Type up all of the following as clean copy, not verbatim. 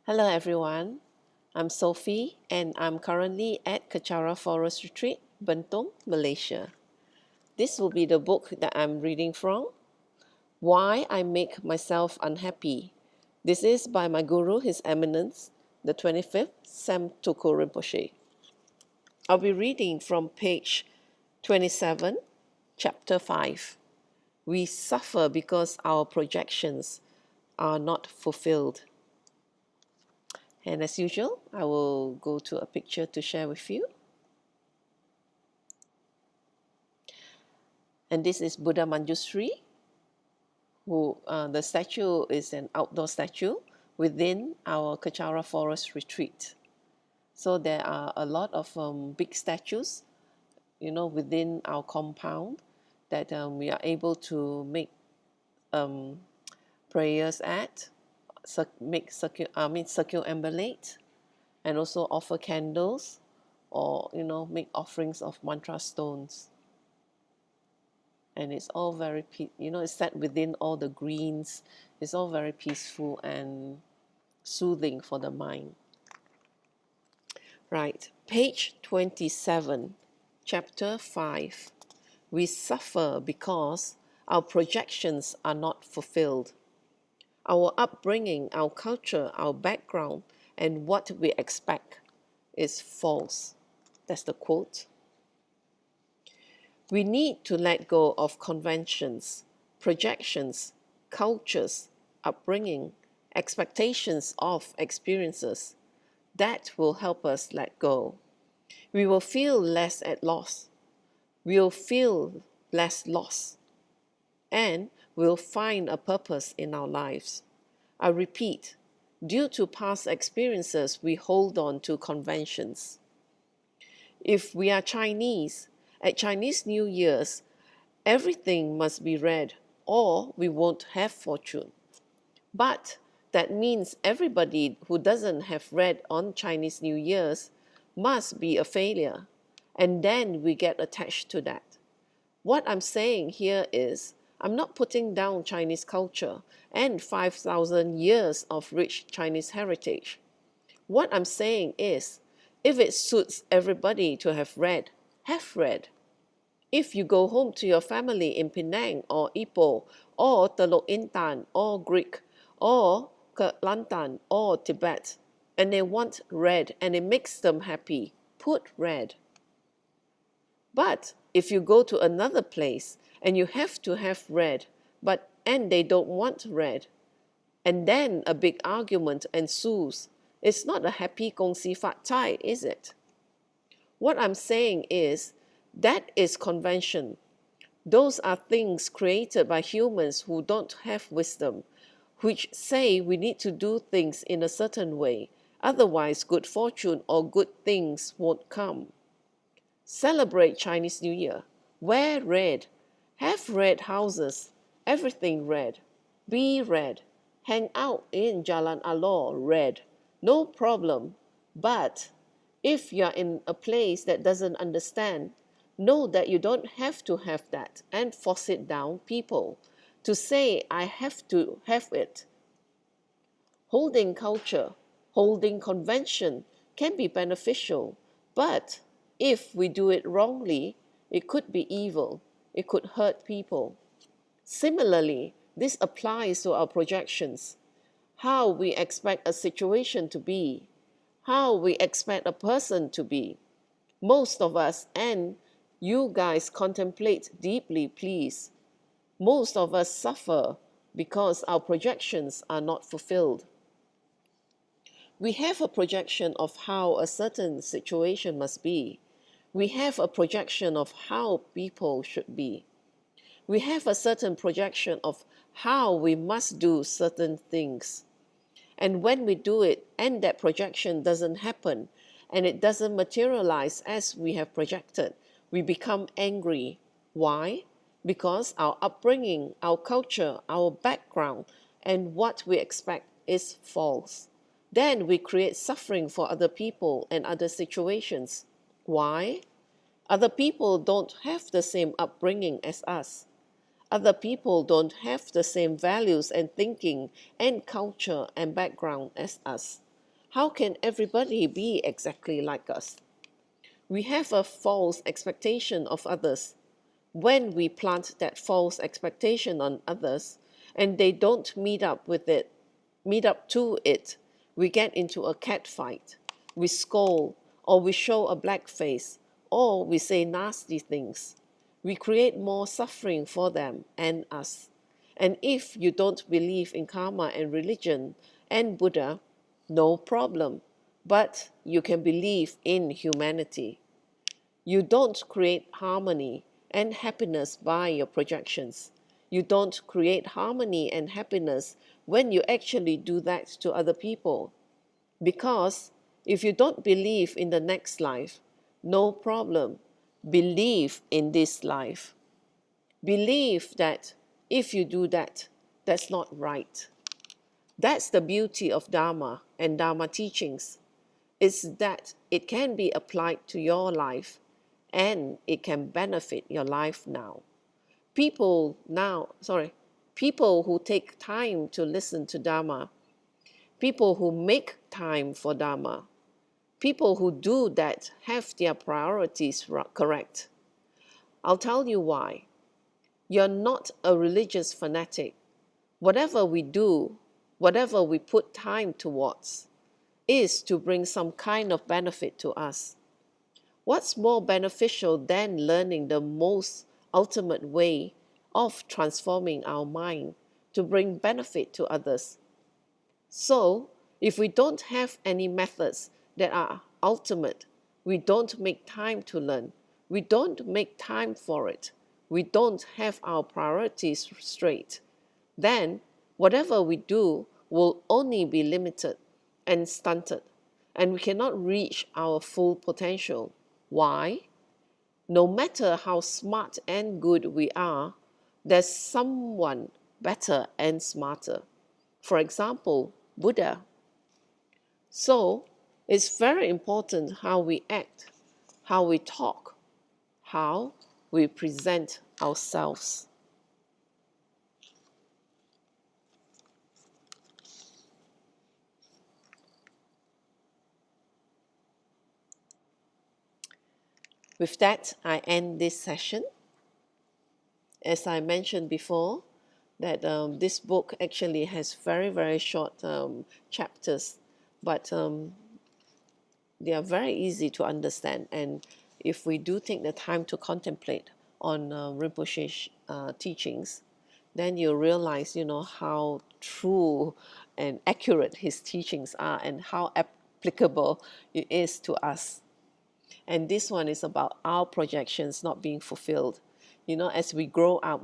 Hello everyone, I'm Sophie and I'm currently at Kechara Forest Retreat, Bentong, Malaysia. This will be the book that I'm reading from, Why I Make Myself Unhappy. This is by my guru, His Eminence, the 25th Sam Toko Rinpoche. I'll be reading from page 27, chapter 5. We suffer because our projections are not fulfilled. And as usual, I will go to a picture to share with you. And this is Buddha Manjushri, who the statue is an outdoor statue within our Kechara Forest Retreat. So there are a lot of big statues, within our compound that we are able to make prayers at, circumambulate, and also offer candles, or make offerings of mantra stones. And it's all very it's set within all the greens. It's all very peaceful and soothing for the mind. Right, page 27, chapter 5. We suffer because our projections are not fulfilled. Our upbringing, our culture, our background, and what we expect is false. That's the quote. We need to let go of conventions, projections, cultures, upbringing, expectations of experiences. That will help us let go. We will feel less at loss. We'll feel less loss. And we'll find a purpose in our lives. I repeat, due to past experiences, we hold on to conventions. If we are Chinese, at Chinese New Year's, everything must be red or we won't have fortune. But that means everybody who doesn't have red on Chinese New Year's must be a failure. And then we get attached to that. What I'm saying here is, I'm not putting down Chinese culture and 5,000 years of rich Chinese heritage. What I'm saying is, if it suits everybody to have red, have red. If you go home to your family in Penang or Ipoh or Teluk Intan or Greek or Kelantan or Tibet, and they want red and it makes them happy, put red. But if you go to another place and you have to have red, and they don't want red, and then a big argument ensues, it's not a happy gong xi fat cai, is it? What I'm saying is, that is convention. Those are things created by humans who don't have wisdom, which say we need to do things in a certain way, otherwise good fortune or good things won't come. Celebrate Chinese New Year. Wear red. Have red houses. Everything red. Be red. Hang out in Jalan Alor red. No problem. But if you're in a place that doesn't understand, know that you don't have to have that and force it down people to say, I have to have it. Holding culture, holding convention can be beneficial, but if we do it wrongly, it could be evil. It could hurt people. Similarly, this applies to our projections. How we expect a situation to be, how we expect a person to be. Most of us, and you guys contemplate deeply, please. Most of us suffer because our projections are not fulfilled. We have a projection of how a certain situation must be. We have a projection of how people should be. We have a certain projection of how we must do certain things. And when we do it and that projection doesn't happen and it doesn't materialize as we have projected, we become angry. Why? Because our upbringing, our culture, our background, and what we expect is false. Then we create suffering for other people and other situations. Why? Other people don't have the same upbringing as us. Other people don't have the same values and thinking and culture and background as us. How can everybody be exactly like us? We have a false expectation of others. When we plant that false expectation on others and they don't meet up to it, we get into a cat fight. We scold, or we show a black face, or we say nasty things. We create more suffering for them and us. And if you don't believe in karma and religion and Buddha, no problem. But you can believe in humanity. You don't create harmony and happiness by your projections. You don't create harmony and happiness when you actually do that to other people. Because if you don't believe in the next life, no problem. Believe in this life. Believe that if you do that, that's not right. That's the beauty of Dharma and Dharma teachings, is that it can be applied to your life and it can benefit your life now. People who take time to listen to Dharma, people who make time for Dharma, people who do that have their priorities correct. I'll tell you why. You're not a religious fanatic. Whatever we do, whatever we put time towards, is to bring some kind of benefit to us. What's more beneficial than learning the most ultimate way of transforming our mind to bring benefit to others? So, if we don't have any methods that are ultimate, we don't make time to learn, we don't make time for it, we don't have our priorities straight, then whatever we do will only be limited and stunted, and we cannot reach our full potential. Why? No matter how smart and good we are, there's someone better and smarter. For example, Buddha. So it's very important how we act, how we talk, how we present ourselves. With that, I end this session. As I mentioned before, that this book actually has very, very short chapters, but they are very easy to understand. And if we do take the time to contemplate on Rinpoche's teachings, then you realize, how true and accurate his teachings are and how applicable it is to us. And this one is about our projections not being fulfilled. As we grow up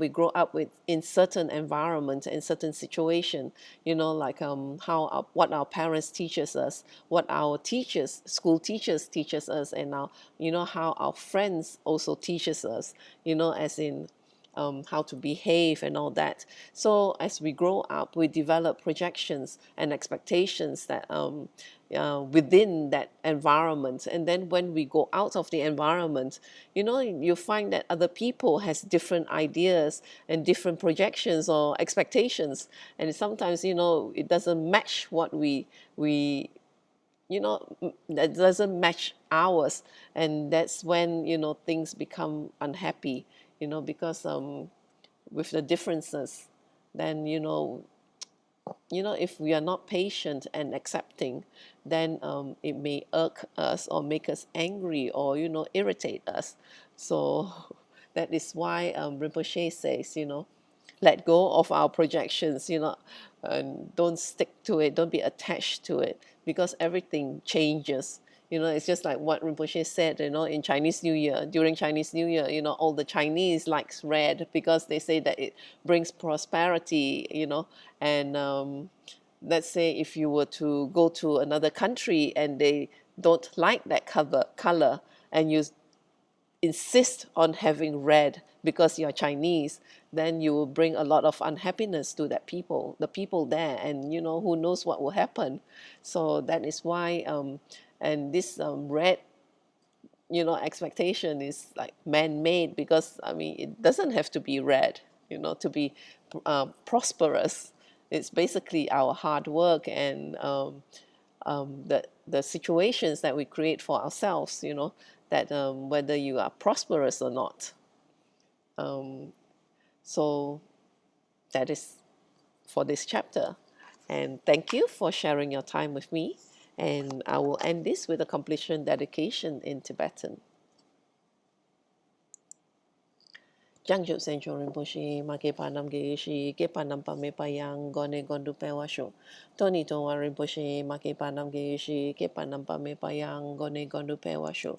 with in certain environment, in certain situation, like what our parents teaches us, what our teachers, school teachers teaches us, and now how our friends also teaches us, as in how to behave and all that. So as we grow up, we develop projections and expectations that within that environment. And then when we go out of the environment, you find that other people has different ideas and different projections or expectations. And sometimes, it doesn't match what that doesn't match ours. And that's when, things become unhappy, because with the differences, then if we are not patient and accepting, then it may irk us or make us angry or irritate us. So that is why Rinpoche says, let go of our projections, and don't stick to it, don't be attached to it, because everything changes. It's just like what Rinpoche said, in Chinese New Year, during Chinese New Year, all the Chinese likes red because they say that it brings prosperity, and let's say if you were to go to another country and they don't like that color, and you insist on having red because you're Chinese, then you will bring a lot of unhappiness to the people there, and who knows what will happen. So that is why, and this red, expectation is like man-made, because I mean it doesn't have to be red, to be prosperous. It's basically our hard work and the situations that we create for ourselves, that whether you are prosperous or not. So that is for this chapter. And thank you for sharing your time with me. And I will end this with a completion dedication in Tibetan. Jangjub Sencho Rinpoche, Make Panam Geishi, Ke Panam Pame Payang, Gone Gondu Pewasho. Tony Towa Rinpoche, Make Panam Geishi, Ke Panam Pame Payang, Gone Gondu Pewasho.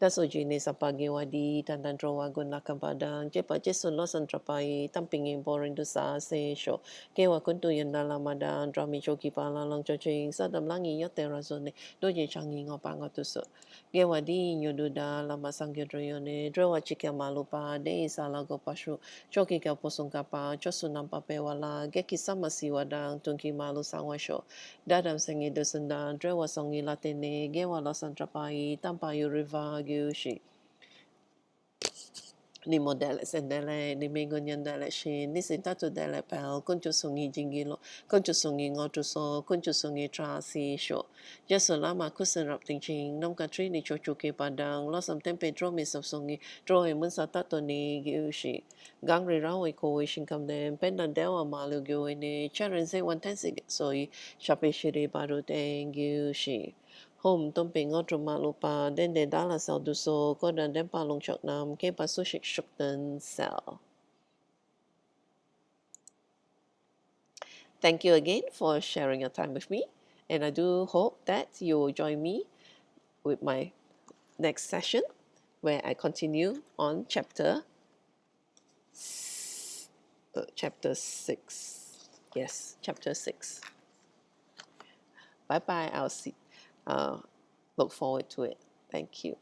Daso jenis apa gewadi dan drowa guna kampadang cepat jesun losan trapai tampingin boring dosa se sho kewa kuntu yang dalam madang drami choki pala long choching sadam langi yote razone doje changi ngopang otuso gewadi nyoduda lama sangyo droyone drowa chika malupa de salago pashu choki ka posong kapa chosunam papewala geki sama siwadang tungki malu sangwasho dadam sengi dosunda drowa songi latene gewa losan trapai tampayu riva Gyushi. Ni modeles endele ni mengonyan dele shin ni sintatu dele pel kunchu sungi jingilo kunchu sungi ngotuso kunchu sungi trasi sho jeso lama kusen rap ting ching nom katri ni chochu ke padang losam tempe dromi sop sungi droe munsa tato ni gyushi gangri rawe ko shin kam dem pendan dewa malu gyo ni charen se wan tensi soi chape shiri baru den gyushi Home dumping otro malupa, then de dala sal du so, kodan den palong chok nam, ke pasu shik shuk den sel. Thank you again for sharing your time with me, and I do hope that you will join me with my next session, where I continue on chapter 6. Yes, chapter 6. Bye bye. I'll see. Look forward to it. Thank you.